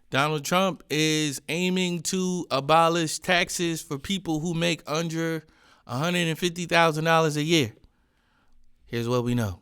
Donald Trump is aiming to abolish taxes for people who make under $150,000 a year. Here's what we know.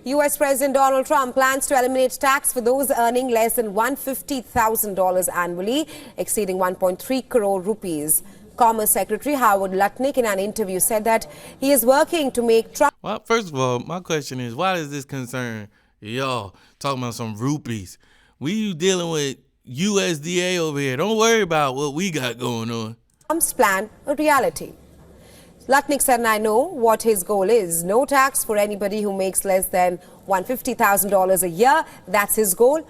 U.S. President Donald Trump plans to eliminate tax for those earning less than $150,000 annually, exceeding 1.3 crore rupees. Commerce Secretary Howard Lutnick in an interview said that he is working to make Trump... Well, first of all, my question is, why does this concern y'all talking about some rupees? We dealing with USDA over here. Don't worry about what we got going on. Trump's plan a reality. Lutnick said, and I know what his goal is. No tax for anybody who makes less than $150,000 a year. That's his goal.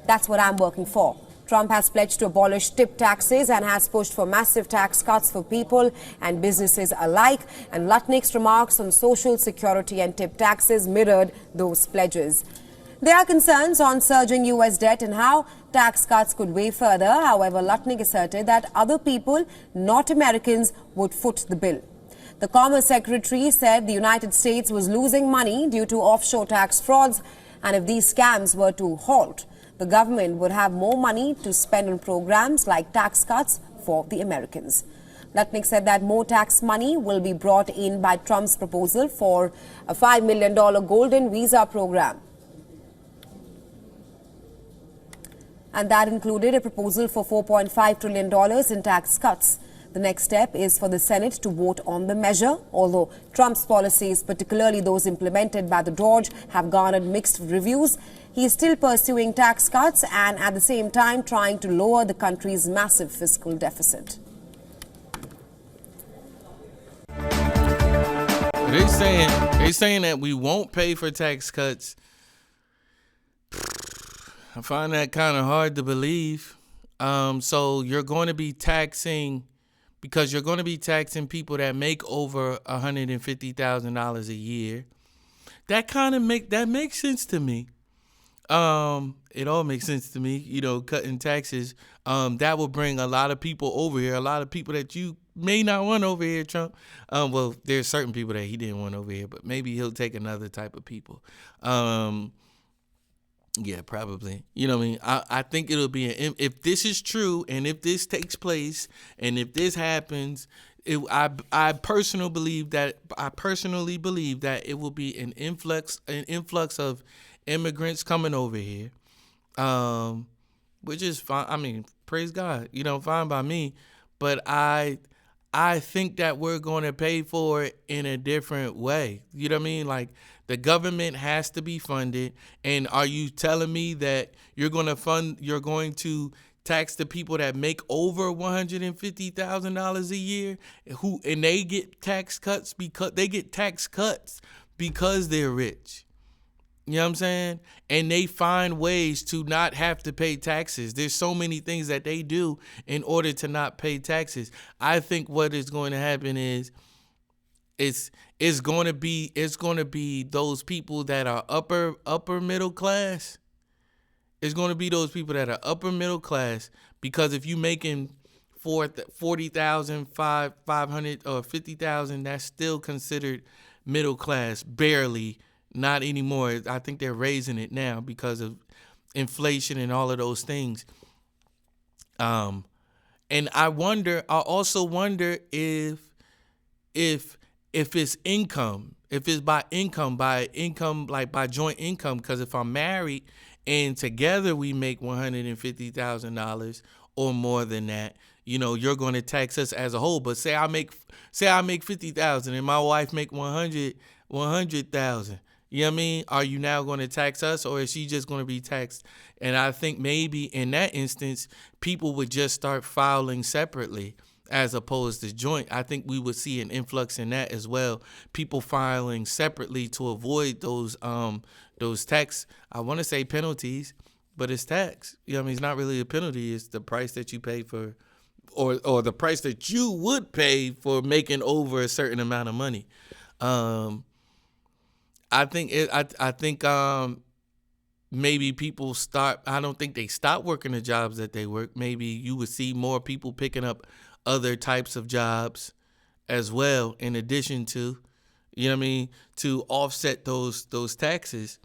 That's what I'm working for. Trump has pledged to abolish tip taxes and has pushed for massive tax cuts for people and businesses alike. And Lutnick's remarks on Social Security and tip taxes mirrored those pledges. There are concerns on surging U.S. debt and how tax cuts could weigh further. However, Lutnick asserted that other people, not Americans, would foot the bill. The Commerce Secretary said the United States was losing money due to offshore tax frauds, and if these scams were to halt, the government would have more money to spend on programs like tax cuts for the Americans. Lutnick said that more tax money will be brought in by Trump's proposal for a $5 million golden visa program. And that included a proposal for $4.5 trillion in tax cuts. The next step is for the Senate to vote on the measure, although Trump's policies, particularly those implemented by the Doge, have garnered mixed reviews. He is still pursuing tax cuts and at the same time trying to lower the country's massive fiscal deficit. They're saying that we won't pay for tax cuts. I find that kind of hard to believe. So you're going to be taxing... because you're going to be taxing people that make over $150,000 a year. That makes sense to me. It all makes sense to me, cutting taxes. That will bring a lot of people over here, a lot of people that you may not want over here, Trump. Well, there's certain people that he didn't want over here, but maybe he'll take another type of people. Yeah, probably. You know what I mean? I think it'll be, if this is true and if this takes place and if this happens, I personally believe that it will be an influx of immigrants coming over here, which is fine. I mean, praise God, fine by me. But I think that we're going to pay for it in a different way. You know what I mean? Like, the government has to be funded. And are you telling me that you're going to tax the people that make over $150,000 a year, and they get tax cuts because they're rich? You know what I'm saying? And they find ways to not have to pay taxes. There's so many things that they do in order to not pay taxes. I think what is going to happen is it's going to be those people that are upper middle class. It's going to be those people that are upper middle class, because if you making 40,000, 500 or 50,000, that's still considered middle class, barely. Not anymore. I think they're raising it now because of inflation and all of those things. And I also wonder if it's income, if it's by income, like by joint income. Because if I'm married and together we make $150,000 or more than that, you're going to tax us as a whole. But say I make 50,000 and my wife make 100,000. You know what I mean? Are you now going to tax us, or is she just going to be taxed? And I think maybe in that instance, people would just start filing separately as opposed to joint. I think we would see an influx in that as well. People filing separately to avoid those tax, I want to say penalties, but it's tax. You know what I mean? It's not really a penalty. It's the price that you pay for, or the price that you would pay for making over a certain amount of money. I think maybe people start. I don't think they stop working the jobs that they work. Maybe you would see more people picking up other types of jobs as well, in addition to, to offset those taxes.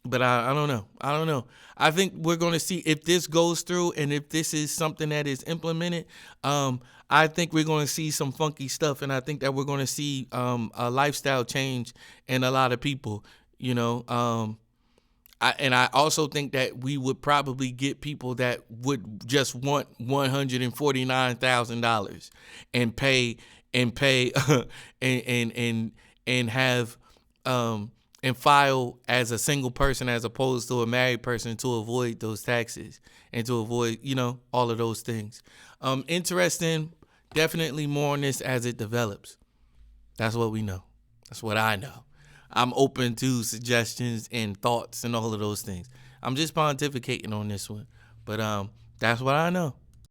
But I don't know. I don't know. I think we're going to see if this goes through and if this is something that is implemented. I think we're going to see some funky stuff, and I think that we're going to see a lifestyle change in a lot of people. You know, I also think that we would probably get people that would just want $149,000 and pay and have and file as a single person as opposed to a married person to avoid those taxes and to avoid, all of those things. Interesting. Definitely more on this as it develops. That's what we know. That's what I know. I'm open to suggestions and thoughts and all of those things. I'm just pontificating on this one. But that's what I know.